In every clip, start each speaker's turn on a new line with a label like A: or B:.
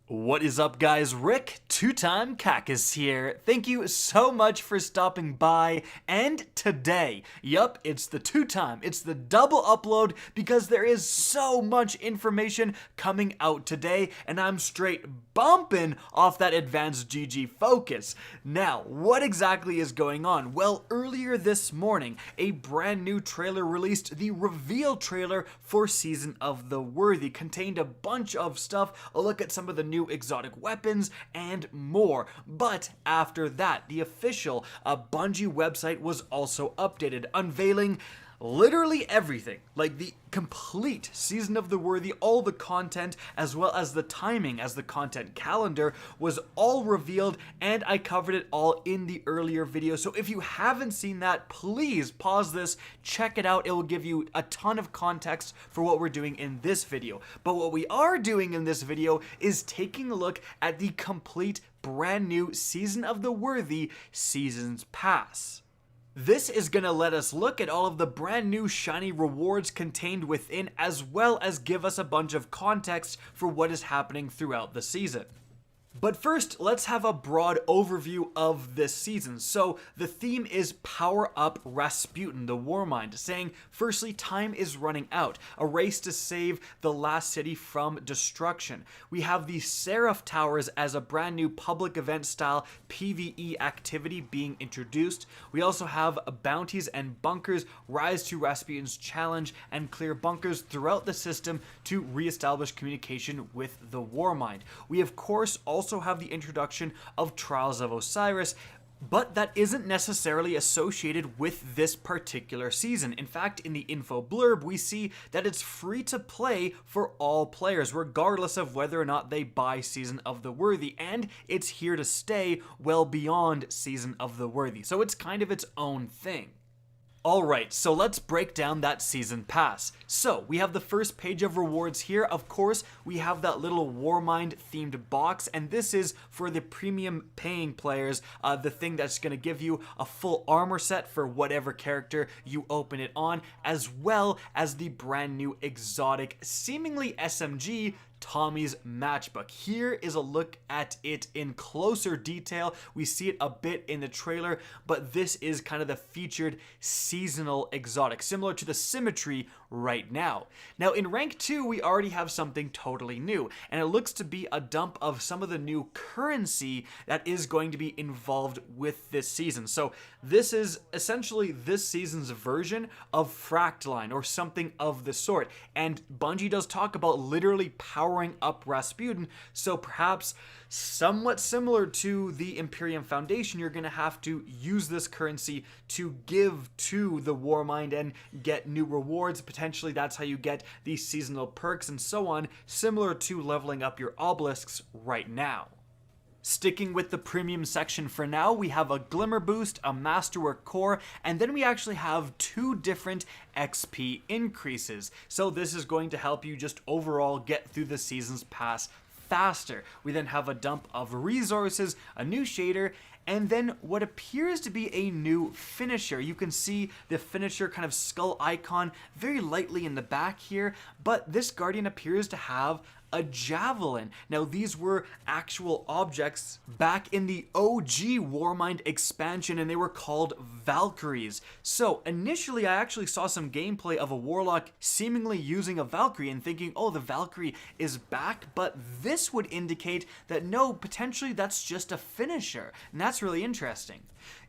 A: What is up, guys? Rick, two-time Kackis here. Thank you so much for stopping by. And today, yup, it's the it's the double upload because there is so much information coming out today, and I'm straight bumping off that advanced GG focus. Now, what exactly is going on? Well, earlier this morning, a brand new trailer released. The reveal trailer for Season of the Worthy contained a bunch of stuff, a look at some of the new exotic weapons, and more. But after that, the official Bungie website was also updated, unveiling literally everything, like the complete Season of the Worthy, all the content, as well as the timing as the content calendar was all revealed, and I covered it all in the earlier video. So if you haven't seen that, please pause this, check it out. It will give you a ton of context for what we're doing in this video. But what we are doing in this video is taking a look at the complete brand new Season of the Worthy Seasons Pass. This is going to let us look at all of the brand new shiny rewards contained within, as well as give us a bunch of context for what is happening throughout the season. But first, let's have a broad overview of this season. So the theme is Power Up Rasputin, the Warmind, saying, firstly, time is running out, a race to save the last city from destruction. We have the Seraph Towers as a brand new public event style PvE activity being introduced. We also have bounties and bunkers, rise to Rasputin's challenge, and clear bunkers throughout the system to reestablish communication with the Warmind. We, of course, also have the introduction of Trials of Osiris, but that isn't necessarily associated with this particular season. In fact, in the info blurb, we see that it's free to play for all players, regardless of whether or not they buy Season of the Worthy, and it's here to stay well beyond Season of the Worthy. So it's kind of its own thing. Alright, so let's break down that season pass. So, we have the first page of rewards here. Of course, we have that little Warmind themed box, and this is for the premium paying players, the thing that's going to give you a full armor set for whatever character you open it on, as well as the brand new exotic, seemingly SMG, Tommy's Matchbook. Here is a look at it in closer detail. We see it a bit in the trailer, but this is kind of the featured seasonal exotic, similar to the Symmetry right now. Now in rank 2, we already have something totally new, and it looks to be a dump of some of the new currency that is going to be involved with this season. So this is essentially this season's version of Fractaline or something of the sort, and Bungie does talk about literally powering up Rasputin, so perhaps somewhat similar to the Imperium Foundation, you're going to have to use this currency to give to the Warmind and get new rewards. Potentially that's how you get these seasonal perks and so on, similar to leveling up your obelisks right now. Sticking with the premium section for now, we have a Glimmer Boost, a Masterwork Core, and then we actually have two different XP increases. So this is going to help you just overall get through the season's pass faster. We then have a dump of resources, a new shader, and then what appears to be a new finisher. You can see the finisher kind of skull icon very lightly in the back here, but this Guardian appears to have a javelin. Now these were actual objects back in the OG Warmind expansion, and they were called Valkyries. So initially I actually saw some gameplay of a warlock seemingly using a Valkyrie and thinking, oh, the Valkyrie is back, but this would indicate that no, potentially that's just a finisher, and that's really interesting.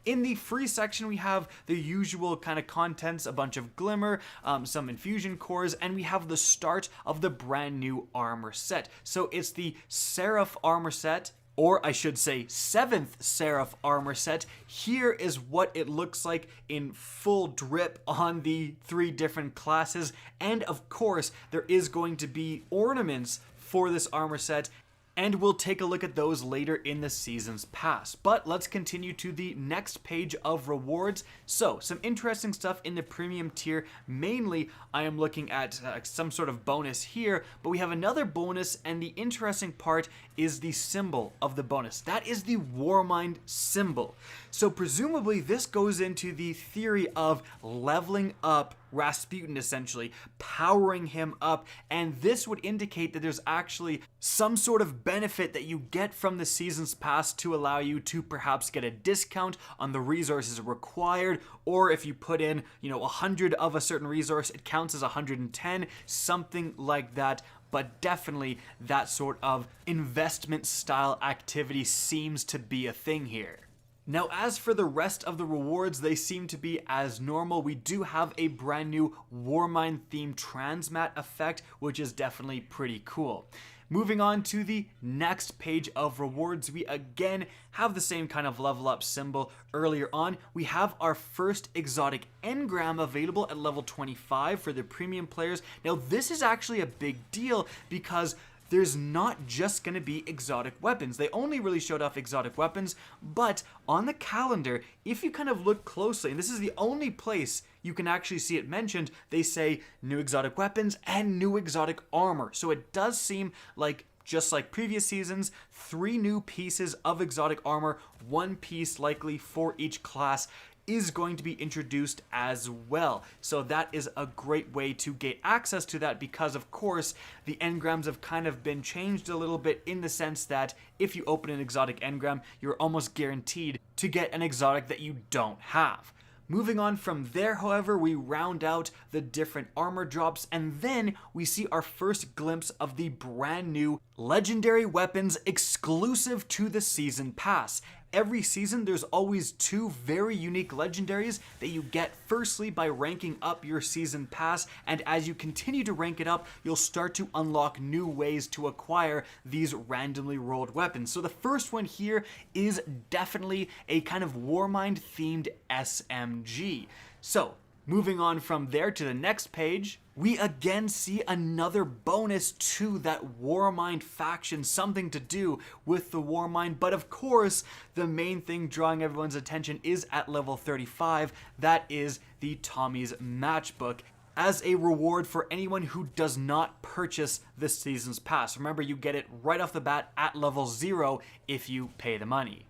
A: In the free section, we have the usual kind of contents, a bunch of Glimmer, some infusion cores, and we have the start of the brand new armor set. So it's the Seraph armor set, or I should say 7th Seraph armor set. Here is what it looks like in full drip on the 3 different classes, and of course there is going to be ornaments for this armor set, and we'll take a look at those later in the season's pass. But let's continue to the next page of rewards. So some interesting stuff in the premium tier. Mainly I am looking at some sort of bonus here, but we have another bonus, and the interesting part is the symbol of the bonus. That is the Warmind symbol. So presumably this goes into the theory of leveling up Rasputin, essentially powering him up, and this would indicate that there's actually some sort of benefit that you get from the Season's Pass to allow you to perhaps get a discount on the resources required, or if you put in, 100 of a certain resource, it counts as 110, something like that. But definitely that sort of investment style activity seems to be a thing here. Now, as for the rest of the rewards, they seem to be as normal. We do have a brand new Warmind themed transmat effect, which is definitely pretty cool. Moving on to the next page of rewards, we again have the same kind of level up symbol earlier on. We have our first exotic engram available at level 25 for the premium players. Now, this is actually a big deal because there's not just going to be exotic weapons. They only really showed off exotic weapons, but on the calendar, if you kind of look closely, and this is the only place you can actually see it mentioned, they say new exotic weapons and new exotic armor. So it does seem like, just like previous seasons, 3 new pieces of exotic armor, 1 piece likely for each class, is going to be introduced as well. So that is a great way to get access to that because, of course, the engrams have kind of been changed a little bit in the sense that if you open an exotic engram, you're almost guaranteed to get an exotic that you don't have. Moving on from there, however, we round out the different armor drops, and then we see our first glimpse of the brand new legendary weapons exclusive to the Season Pass. Every season, there's always 2 very unique legendaries that you get firstly by ranking up your Season Pass, and as you continue to rank it up, you'll start to unlock new ways to acquire these randomly rolled weapons. So the first one here is definitely a kind of Warmind themed SMG. So, moving on from there to the next page, we again see another bonus to that Warmind faction, something to do with the Warmind, but of course, the main thing drawing everyone's attention is at level 35, that is the Tommy's Matchbook, as a reward for anyone who does not purchase this Season's Pass. Remember, you get it right off the bat at level 0 if you pay the money.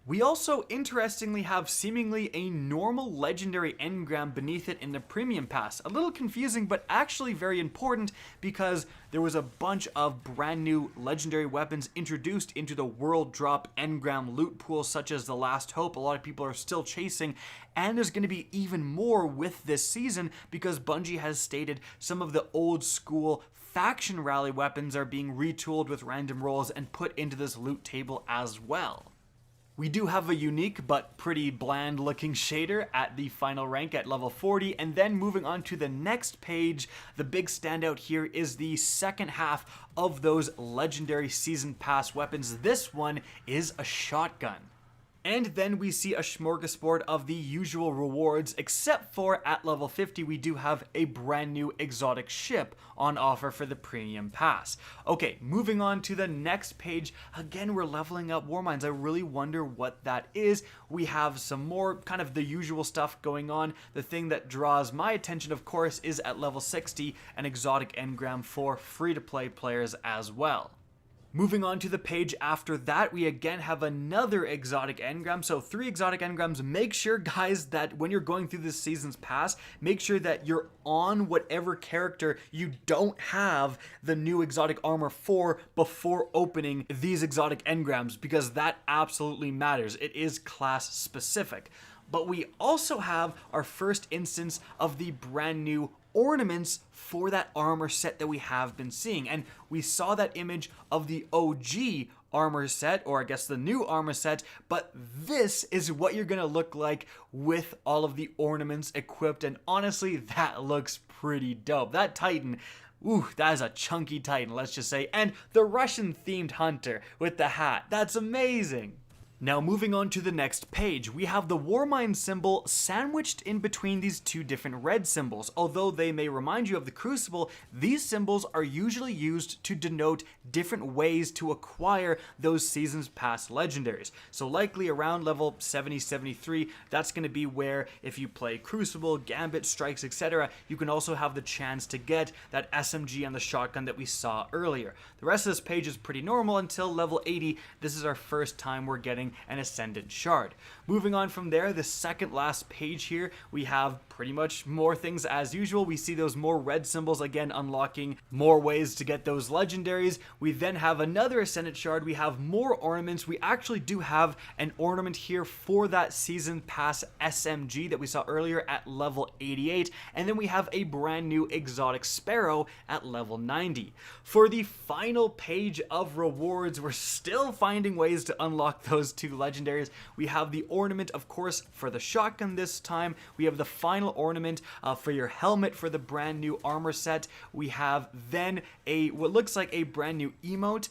A: We also, interestingly, have seemingly a normal legendary engram beneath it in the Premium Pass. A little confusing, but actually very important because there was a bunch of brand new legendary weapons introduced into the World Drop engram loot pool, such as the Last Hope. A lot of people are still chasing, and there's going to be even more with this season because Bungie has stated some of the old school faction rally weapons are being retooled with random rolls and put into this loot table as well. We do have a unique but pretty bland looking shader at the final rank at level 40, and then moving on to the next page, the big standout here is the second half of those legendary Season Pass weapons. This one is a shotgun. And then we see a smorgasbord of the usual rewards, except for at level 50 we do have a brand new exotic ship on offer for the Premium Pass. Okay, moving on to the next page, again we're leveling up Warminds. I really wonder what that is. We have some more kind of the usual stuff going on. The thing that draws my attention, of course, is at level 60, an exotic engram for free-to-play players as well. Moving on to the page after that, we again have another exotic engram. So 3 exotic engrams. Make sure, guys, that when you're going through this Season's Pass, make sure that you're on whatever character you don't have the new exotic armor for before opening these exotic engrams, because that absolutely matters. It is class specific. But we also have our first instance of the brand new ornaments for that armor set that we have been seeing, and we saw that image of the OG armor set, or I guess the new armor set, but this is what you're gonna look like with all of the ornaments equipped, and honestly, that looks pretty dope. That Titan, ooh, that is a chunky Titan, let's just say, and the Russian themed hunter with the hat, that's amazing. Now moving on to the next page, we have the Warmind symbol sandwiched in between these 2 different red symbols. Although they may remind you of the Crucible, these symbols are usually used to denote different ways to acquire those Seasons Pass legendaries. So likely around level 70, 73, that's going to be where if you play Crucible, Gambit, Strikes, etc., you can also have the chance to get that SMG and the shotgun that we saw earlier. The rest of this page is pretty normal until level 80. This is our first time we're getting an Ascendant Shard. Moving on from there, the second last page here, we have pretty much more things as usual. We see those more red symbols, again unlocking more ways to get those legendaries. We then have another Ascendant Shard. We have more ornaments. We actually do have an ornament here for that Season Pass SMG that we saw earlier at level 88, and then we have a brand new exotic Sparrow at level 90. For the final page of rewards, we're still finding ways to unlock those two legendaries. We have the ornament, of course, for the shotgun this time. We have the final ornament for your helmet for the brand new armor set. We have then what looks like a brand new emote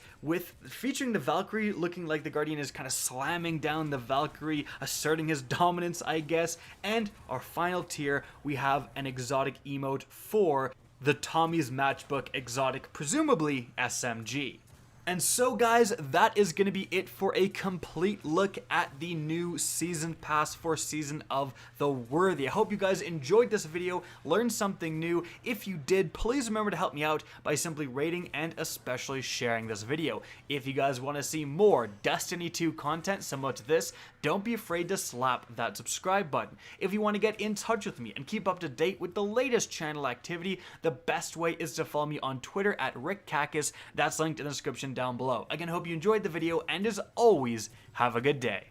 A: featuring the Valkyrie, looking like the Guardian is kind of slamming down the Valkyrie, asserting his dominance, I guess. And our final tier, we have an exotic emote for the Tommy's Matchbook exotic, presumably SMG. And so guys, that is going to be it for a complete look at the new Season Pass for Season of the Worthy. I hope you guys enjoyed this video, learned something new. If you did, please remember to help me out by simply rating and especially sharing this video. If you guys want to see more Destiny 2 content similar to this, don't be afraid to slap that subscribe button. If you want to get in touch with me and keep up to date with the latest channel activity, the best way is to follow me on Twitter at @RickKackis. That's linked in the description down below. Again, hope you enjoyed the video, and as always, have a good day.